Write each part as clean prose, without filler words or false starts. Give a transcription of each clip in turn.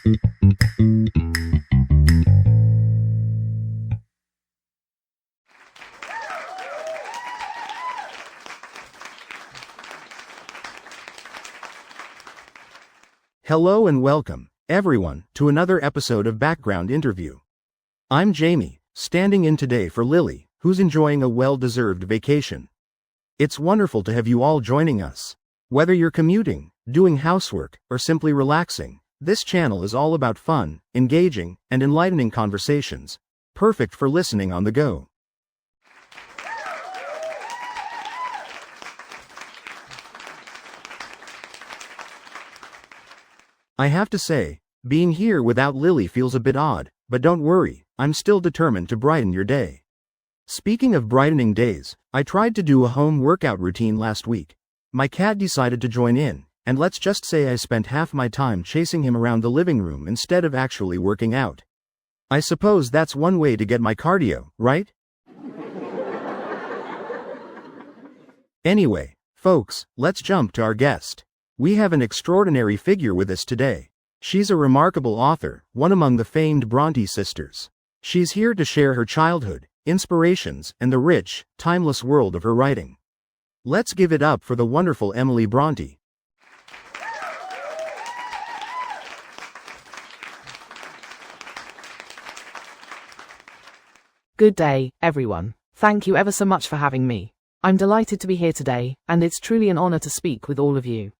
Hello and welcome, everyone, to another episode of Background Interview. I'm Jamie, standing in today for Lily, who's enjoying a well-deserved vacation. It's wonderful to have you all joining us. Whether you're commuting, doing housework, or simply relaxing, this channel is all about fun, engaging, and enlightening conversations, perfect for listening on the go. I have to say, being here without Lily feels a bit odd, but don't worry, I'm still determined to brighten your day. Speaking of brightening days, I tried to do a home workout routine last week. My cat decided to join in, and let's just say I spent half my time chasing him around the living room instead of actually working out. I suppose that's one way to get my cardio, right? Anyway, folks, let's jump to our guest. We have an extraordinary figure with us today. She's a remarkable author, one among the famed Brontë sisters. She's here to share her childhood, inspirations, and the rich, timeless world of her writing. Let's give it up for the wonderful Emily Brontë. Good day, everyone. Thank you ever so much for having me. I'm delighted to be here today, and it's truly an honor to speak with all of you.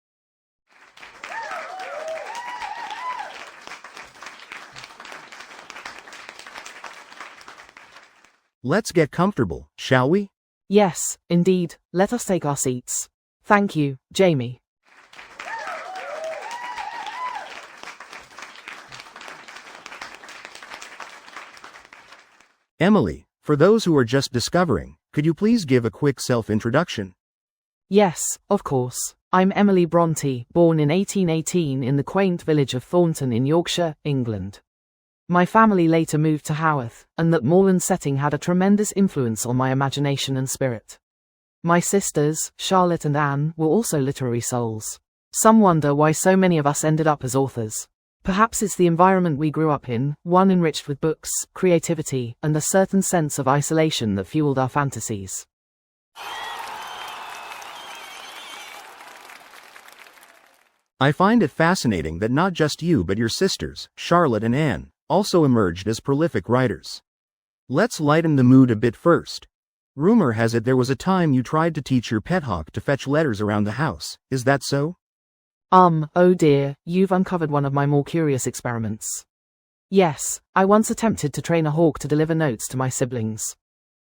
Let's get comfortable, shall we? Yes, indeed, let us take our seats. Thank you, Jamie. Emily, for those who are just discovering, could you please give a quick self-introduction? Yes, of course. I'm Emily Brontë, born in 1818 in the quaint village of Thornton in Yorkshire, England. My family later moved to Haworth, and that moorland setting had a tremendous influence on my imagination and spirit. My sisters, Charlotte and Anne, were also literary souls. Some wonder why so many of us ended up as authors. Perhaps it's the environment we grew up in, one enriched with books, creativity, and a certain sense of isolation that fueled our fantasies. I find it fascinating that not just you but your sisters, Charlotte and Anne, also emerged as prolific writers. Let's lighten the mood a bit first. Rumor has it there was a time you tried to teach your pet hawk to fetch letters around the house, is that so? Oh dear, you've uncovered one of my more curious experiments. Yes, I once attempted to train a hawk to deliver notes to my siblings.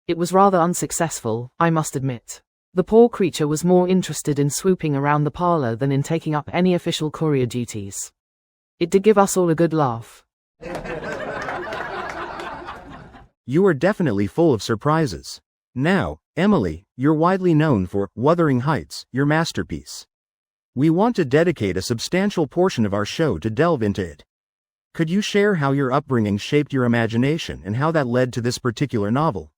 It was rather unsuccessful, I must admit. The poor creature was more interested in swooping around the parlor than in taking up any official courier duties. It did give us all a good laugh. You are definitely full of surprises. Now, Emily, you're widely known for Wuthering Heights, your masterpiece. We want to dedicate a substantial portion of our show to delve into it. Could you share how your upbringing shaped your imagination and how that led to this particular novel?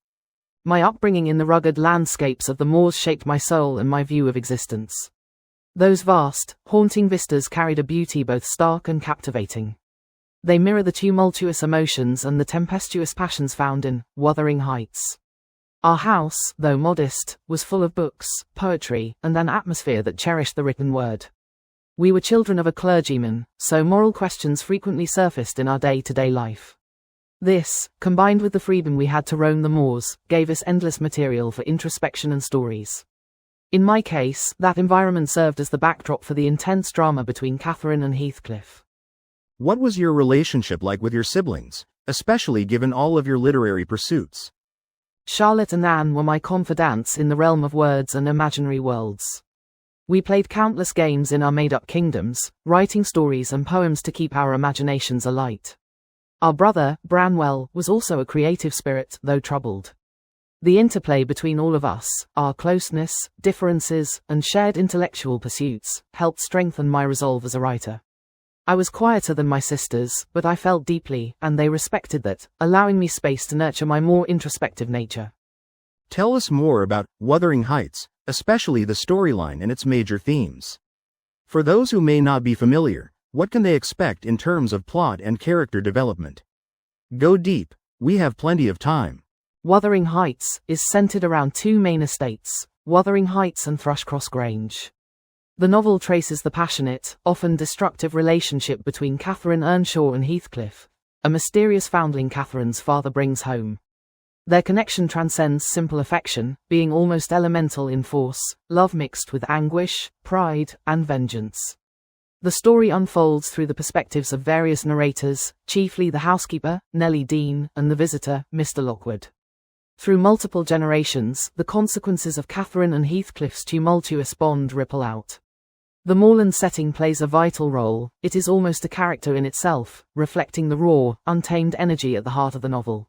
My upbringing in the rugged landscapes of the moors shaped my soul and my view of existence. Those vast, haunting vistas carried a beauty both stark and captivating. They mirror the tumultuous emotions and the tempestuous passions found in Wuthering Heights. Our house, though modest, was full of books, poetry, and an atmosphere that cherished the written word. We were children of a clergyman, so moral questions frequently surfaced in our day-to-day life. This, combined with the freedom we had to roam the moors, gave us endless material for introspection and stories. In my case, that environment served as the backdrop for the intense drama between Catherine and Heathcliff. What was your relationship like with your siblings, especially given all of your literary pursuits? Charlotte and Anne were my confidants in the realm of words and imaginary worlds. We played countless games in our made-up kingdoms, writing stories and poems to keep our imaginations alight. Our brother, Branwell, was also a creative spirit, though troubled. The interplay between all of us, our closeness, differences, and shared intellectual pursuits, helped strengthen my resolve as a writer. I was quieter than my sisters, but I felt deeply, and they respected that, allowing me space to nurture my more introspective nature. Tell us more about Wuthering Heights, especially the storyline and its major themes. For those who may not be familiar, What can they expect in terms of plot and character development? Go deep, we have plenty of time. Wuthering Heights is centered around two main estates, Wuthering Heights and Thrushcross Grange. The novel traces the passionate, often destructive relationship between Catherine and Heathcliff, a mysterious foundling Catherine's father brings home. Their connection transcends simple affection, being almost elemental in force, love mixed with anguish, pride, and vengeance. The story unfolds through the perspectives of various narrators, chiefly the housekeeper, Nellie Dean, and the visitor, Mr. Lockwood. Through multiple generations, the consequences of Catherine and Heathcliff's tumultuous bond ripple out. The moorland setting plays a vital role, it is almost a character in itself, reflecting the raw, untamed energy at the heart of the novel.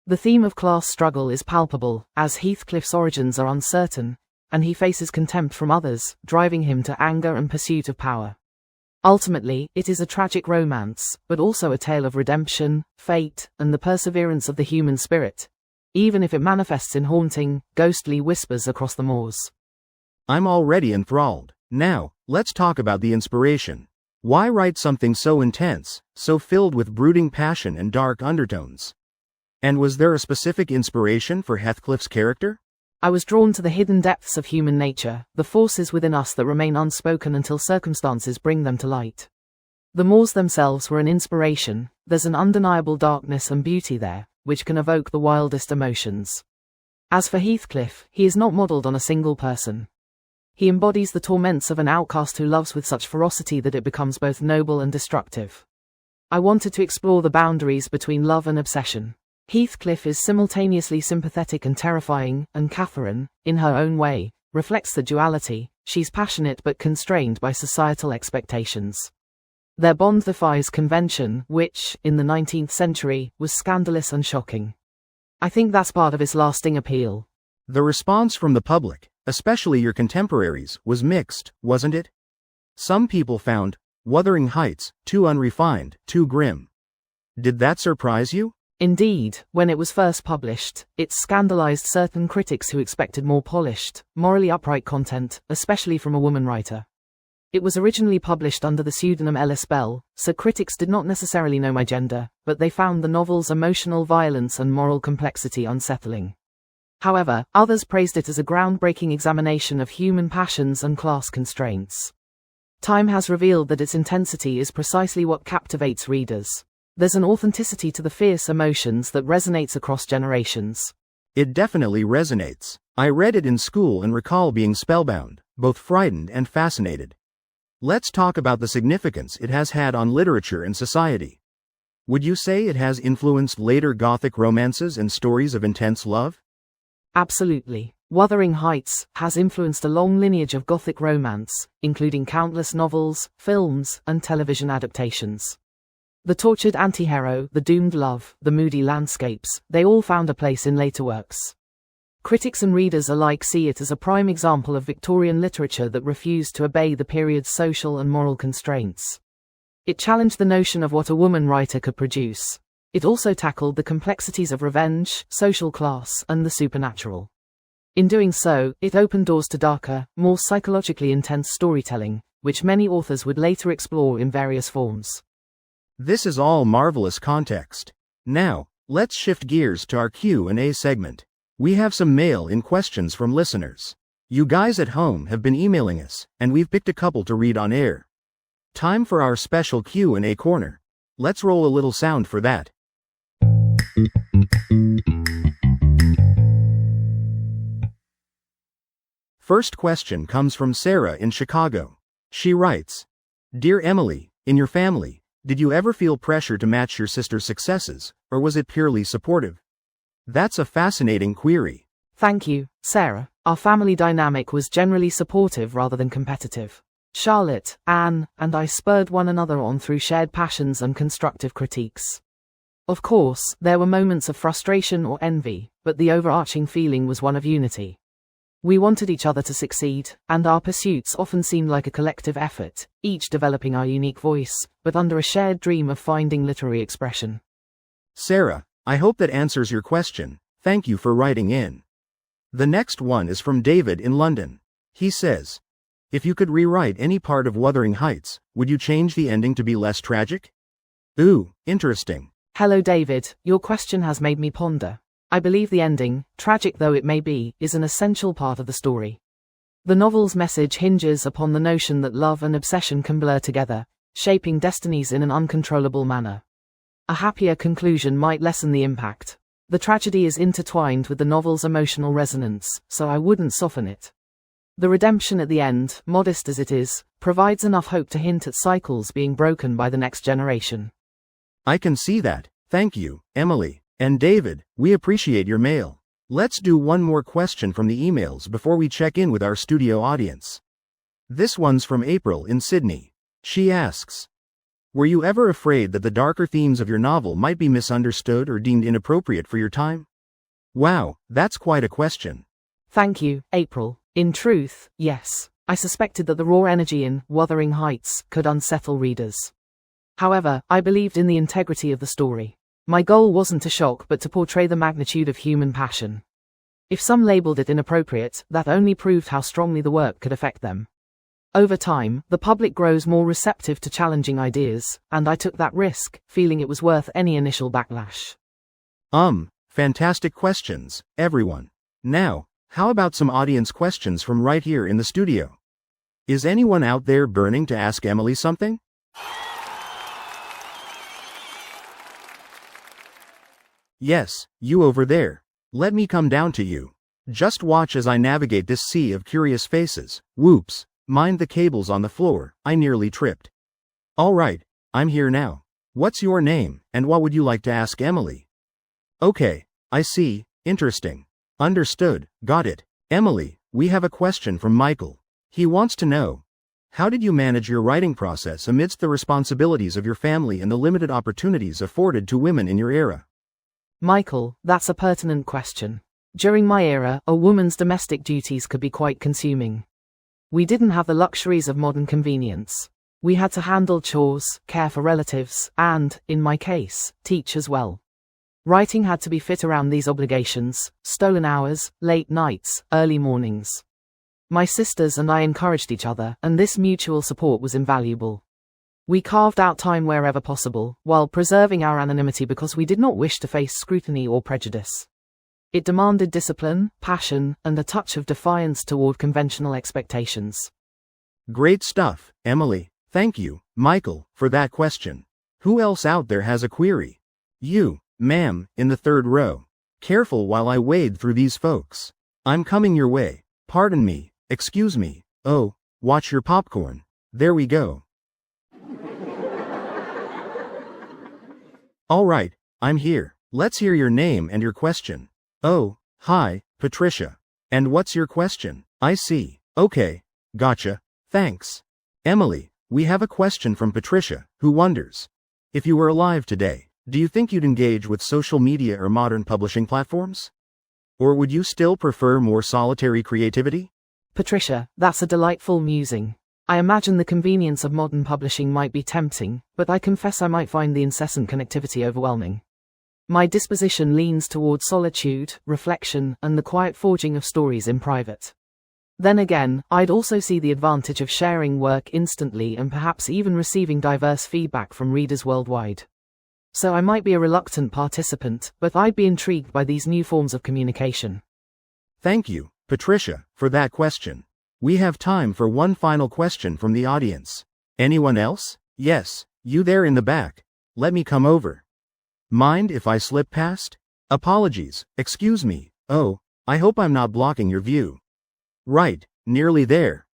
The theme of class struggle is palpable, as Heathcliff's origins are uncertain, and he faces contempt from others, driving him to anger and pursuit of power. Ultimately, it is a tragic romance, but also a tale of redemption, fate, and the perseverance of the human spirit, even if it manifests in haunting, ghostly whispers across the moors. I'm already enthralled. Now, let's talk about the inspiration. Why write something so intense, so filled with brooding passion and dark undertones? And was there a specific inspiration for Heathcliff's character? I was drawn to the hidden depths of human nature, the forces within us that remain unspoken until circumstances bring them to light. The moors themselves were an inspiration, there's an undeniable darkness and beauty there, which can evoke the wildest emotions. As for Heathcliff, he is not modelled on a single person. He embodies the torments of an outcast who loves with such ferocity that it becomes both noble and destructive. I wanted to explore the boundaries between love and obsession. Heathcliff is simultaneously sympathetic and terrifying, and Catherine, in her own way, reflects the duality. She's passionate but constrained by societal expectations. Their bond defies convention, which, in the 19th century, was scandalous and shocking. I think that's part of its lasting appeal. The response from the public, especially your contemporaries, was mixed, wasn't it? Some people found Wuthering Heights too unrefined, too grim. Did that surprise you? Indeed, when it was first published, it scandalized certain critics who expected more polished, morally upright content, especially from a woman writer. It was originally published under the pseudonym Ellis Bell, so critics did not necessarily know my gender, but they found the novel's emotional violence and moral complexity unsettling. However, others praised it as a groundbreaking examination of human passions and class constraints. Time has revealed that its intensity is precisely what captivates readers. There's an authenticity to the fierce emotions that resonates across generations. It definitely resonates. I read it in school and recall being spellbound, both frightened and fascinated. Let's talk about the significance it has had on literature and society. Would you say it has influenced later Gothic romances and stories of intense love? Absolutely. Wuthering Heights has influenced a long lineage of Gothic romance, including countless novels, films, and television adaptations. The tortured anti-hero, the doomed love, the moody landscapes, they all found a place in later works. Critics and readers alike see it as a prime example of Victorian literature that refused to obey the period's social and moral constraints. It challenged the notion of what a woman writer could produce. It also tackled the complexities of revenge, social class, and the supernatural. In doing so, it opened doors to darker, more psychologically intense storytelling, which many authors would later explore in various forms. This is all marvelous context. Now, let's shift gears to our Q&A segment. We have some mail-in questions from listeners. You guys at home have been emailing us, and we've picked a couple to read on air. Time for our special Q&A corner. Let's roll a little sound for that. First question comes from Sarah in Chicago. She writes, "Dear Emily, in your family, did you ever feel pressure to match your sister's successes, or was it purely supportive?" That's a fascinating query. Thank you, Sarah. Our family dynamic was generally supportive rather than competitive. Charlotte, Anne, and I spurred one another on through shared passions and constructive critiques. Of course, there were moments of frustration or envy, but the overarching feeling was one of unity. We wanted each other to succeed, and our pursuits often seemed like a collective effort, each developing our unique voice, but under a shared dream of finding literary expression. Sarah, I hope that answers your question. Thank you for writing in. The next one is from David in London. He says, If you could rewrite any part of Wuthering Heights, would you change the ending to be less tragic? Ooh, interesting. Hello David, your question has made me ponder. I believe the ending, tragic though it may be, is an essential part of the story. The novel's message hinges upon the notion that love and obsession can blur together, shaping destinies in an uncontrollable manner. A happier conclusion might lessen the impact. The tragedy is intertwined with the novel's emotional resonance, so I wouldn't soften it. The redemption at the end, modest as it is, provides enough hope to hint at cycles being broken by the next generation. I can see that. Thank you, Emily. And David, we appreciate your mail. Let's do one more question from the emails before we check in with our studio audience. This one's from April in Sydney. She asks, were you ever afraid that the darker themes of your novel might be misunderstood or deemed inappropriate for your time? Wow, that's quite a question. Thank you, April. In truth, yes. I suspected that the raw energy in Wuthering Heights could unsettle readers. However, I believed in the integrity of the story. My goal wasn't to shock but to portray the magnitude of human passion. If some labeled it inappropriate, that only proved how strongly the work could affect them. Over time, the public grows more receptive to challenging ideas, and I took that risk, feeling it was worth any initial backlash. Fantastic questions, everyone. Now, how about some audience questions from right here in the studio? Is anyone out there burning to ask Emily something? Yes, you over there. Let me come down to you. Just watch as I navigate this sea of curious faces. Whoops, mind the cables on the floor, I nearly tripped. Alright, I'm here now. What's your name, and what would you like to ask Emily? Okay, I see, interesting. Understood, got it. Emily, we have a question from Michael. He wants to know, how did you manage your writing process amidst the responsibilities of your family and the limited opportunities afforded to women in your era? Michael, that's a pertinent question. During my era, a woman's domestic duties could be quite consuming. We didn't have the luxuries of modern convenience. We had to handle chores, care for relatives, and, in my case, teach as well. Writing had to be fit around these obligations: stolen hours, late nights, early mornings. My sisters and I encouraged each other, and this mutual support was invaluable. We carved out time wherever possible, while preserving our anonymity because we did not wish to face scrutiny or prejudice. It demanded discipline, passion, and a touch of defiance toward conventional expectations. Great stuff, Emily. Thank you, Michael, for that question. Who else out there has a query? You, ma'am, in the third row. Careful while I wade through these folks. I'm coming your way. Pardon me, excuse me. Oh, watch your popcorn. There we go. Alright, I'm here. Let's hear your name and your question. Oh, hi, Patricia. And what's your question? I see. Okay, gotcha. Thanks. Emily, we have a question from Patricia, who wonders, if you were alive today, do you think you'd engage with social media or modern publishing platforms? Or would you still prefer more solitary creativity? Patricia, that's a delightful musing. I imagine the convenience of modern publishing might be tempting, but I confess I might find the incessant connectivity overwhelming. My disposition leans toward solitude, reflection, and the quiet forging of stories in private. Then again, I'd also see the advantage of sharing work instantly and perhaps even receiving diverse feedback from readers worldwide. So I might be a reluctant participant, but I'd be intrigued by these new forms of communication. Thank you, Patricia, for that question. We have time for one final question from the audience. Anyone else? Yes, you there in the back. Let me come over. Mind if I slip past? Apologies, excuse me. Oh, I hope I'm not blocking your view. Right, nearly there.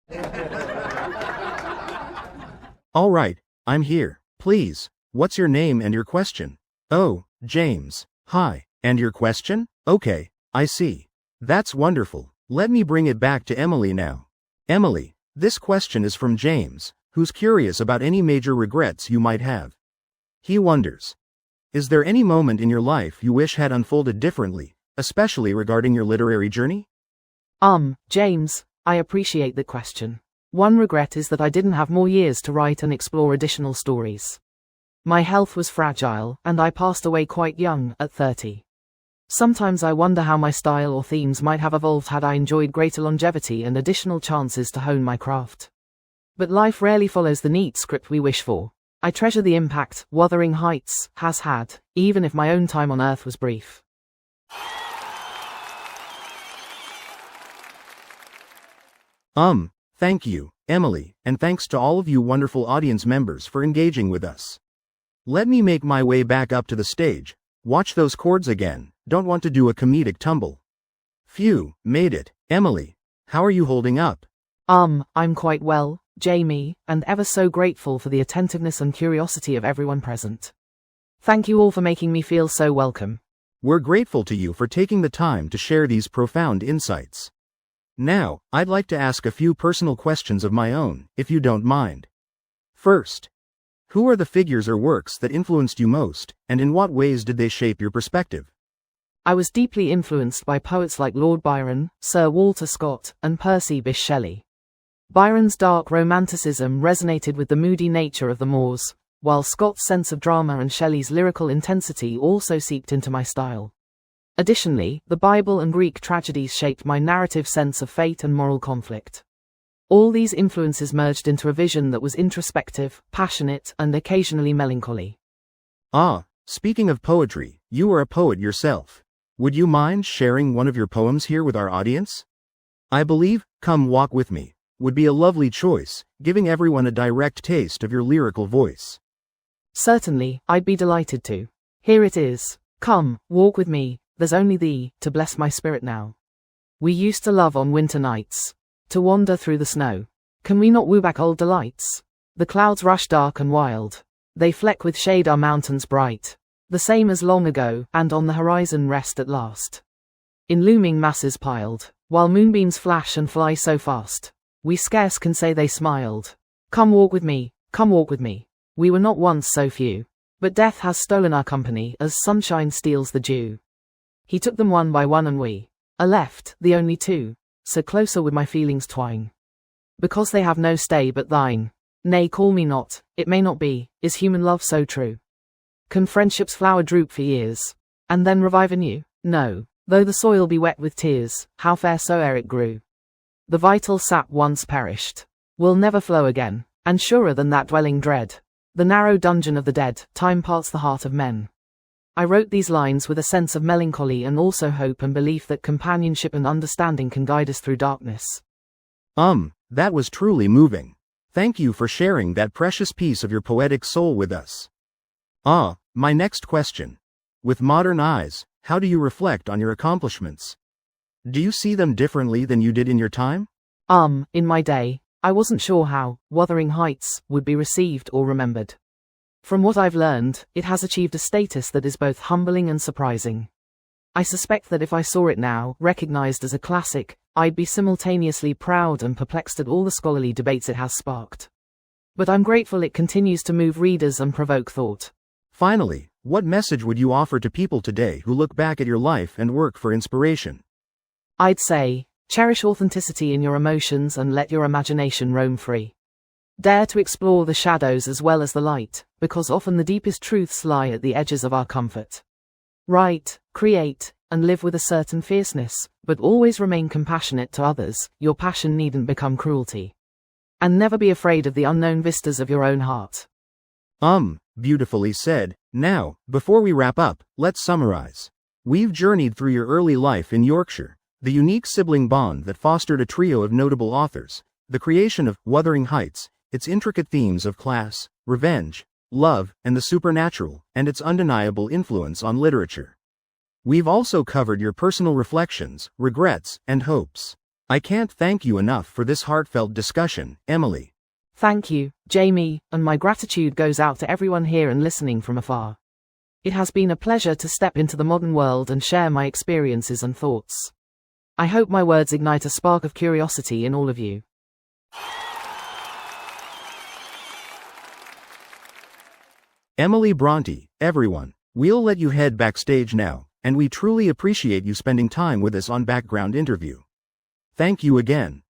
Alright, I'm here. Please, what's your name and your question? Oh, James. Hi, and your question? Okay, I see. That's wonderful. Let me bring it back to Emily now. Emily, this question is from James, who's curious about any major regrets you might have. He wonders, is there any moment in your life you wish had unfolded differently, especially regarding your literary journey? James, I appreciate the question. One regret is that I didn't have more years to write and explore additional stories. My health was fragile, and I passed away quite young, at 30. Sometimes I wonder how my style or themes might have evolved had I enjoyed greater longevity and additional chances to hone my craft. But life rarely follows the neat script we wish for. I treasure the impact Wuthering Heights has had, even if my own time on Earth was brief. Thank you, Emily, and thanks to all of you wonderful audience members for engaging with us. Let me make my way back up to the stage. Watch those chords again, don't want to do a comedic tumble. Phew, made it. Emily, how are you holding up? I'm quite well, Jamie, and ever so grateful for the attentiveness and curiosity of everyone present. Thank you all for making me feel so welcome. We're grateful to you for taking the time to share these profound insights. Now, I'd like to ask a few personal questions of my own, if you don't mind. First, who are the figures or works that influenced you most, and in what ways did they shape your perspective? I was deeply influenced by poets like Lord Byron, Sir Walter Scott, and Percy Bysshe Shelley. Byron's dark romanticism resonated with the moody nature of the moors, while Scott's sense of drama and Shelley's lyrical intensity also seeped into my style. Additionally, the Bible and Greek tragedies shaped my narrative sense of fate and moral conflict. All these influences merged into a vision that was introspective, passionate, and occasionally melancholy. Speaking of poetry, you are a poet yourself. Would you mind sharing one of your poems here with our audience? I believe Come Walk With Me would be a lovely choice, giving everyone a direct taste of your lyrical voice. Certainly, I'd be delighted to. Here it is. Come, walk with me, there's only thee, to bless my spirit now. We used to love on winter nights, to wander through the snow. Can we not woo back old delights? The clouds rush dark and wild. They fleck with shade our mountains bright. The same as long ago, and on the horizon rest at last. In looming masses piled, while moonbeams flash and fly so fast, we scarce can say they smiled. Come walk with me, come walk with me. We were not once so few. But death has stolen our company as sunshine steals the dew. He took them one by one and we are left, the only two, so closer would my feelings twine. Because they have no stay but thine. Nay, call me not, it may not be, is human love so true? Can friendship's flower droop for years, and then revive anew? No, though the soil be wet with tears, how fair soe'er it grew. The vital sap once perished, will never flow again, and surer than that dwelling dread, the narrow dungeon of the dead, time parts the heart of men. I wrote these lines with a sense of melancholy and also hope and belief that companionship and understanding can guide us through darkness. That was truly moving. Thank you for sharing that precious piece of your poetic soul with us. My next question. With modern eyes, how do you reflect on your accomplishments? Do you see them differently than you did in your time? In my day, I wasn't sure how Wuthering Heights would be received or remembered. From what I've learned, it has achieved a status that is both humbling and surprising. I suspect that if I saw it now, recognized as a classic, I'd be simultaneously proud and perplexed at all the scholarly debates it has sparked. But I'm grateful it continues to move readers and provoke thought. Finally, what message would you offer to people today who look back at your life and work for inspiration? I'd say, cherish authenticity in your emotions and let your imagination roam free. Dare to explore the shadows as well as the light, because often the deepest truths lie at the edges of our comfort. Write, create, and live with a certain fierceness, but always remain compassionate to others. Your passion needn't become cruelty. And never be afraid of the unknown vistas of your own heart. Beautifully said. Now, before we wrap up, let's summarize. We've journeyed through your early life in Yorkshire, the unique sibling bond that fostered a trio of notable authors, the creation of Wuthering Heights, its intricate themes of class, revenge, love, and the supernatural, and its undeniable influence on literature. We've also covered your personal reflections, regrets, and hopes. I can't thank you enough for this heartfelt discussion, Emily. Thank you, Jamie, and my gratitude goes out to everyone here and listening from afar. It has been a pleasure to step into the modern world and share my experiences and thoughts. I hope my words ignite a spark of curiosity in all of you. Emily Brontë, everyone, we'll let you head backstage now, and we truly appreciate you spending time with us on Background Interview. Thank you again.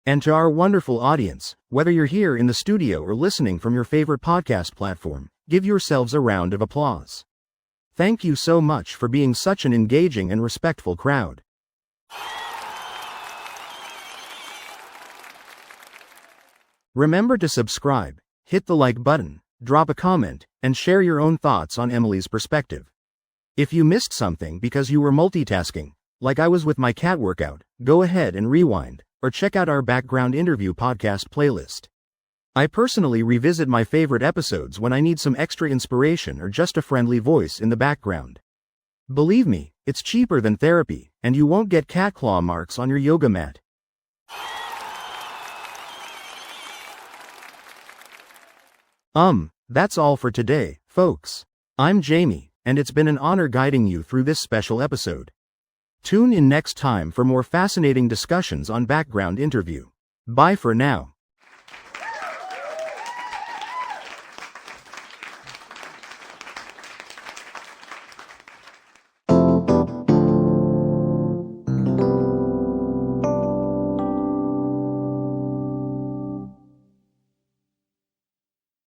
And to our wonderful audience, whether you're here in the studio or listening from your favorite podcast platform, Give yourselves a round of applause. Thank you so much for being such an engaging and respectful crowd. Remember to subscribe, hit the like button, drop a comment, and share your own thoughts on Emily's perspective. If you missed something because you were multitasking, like I was with my cat workout, go ahead and rewind, or check out our background interview podcast playlist. I personally revisit my favorite episodes when I need some extra inspiration or just a friendly voice in the background. Believe me, it's cheaper than therapy, and you won't get cat claw marks on your yoga mat. That's all for today, folks. I'm Jamie, and it's been an honor guiding you through this special episode. Tune in next time for more fascinating discussions on Background Interview. Bye for now.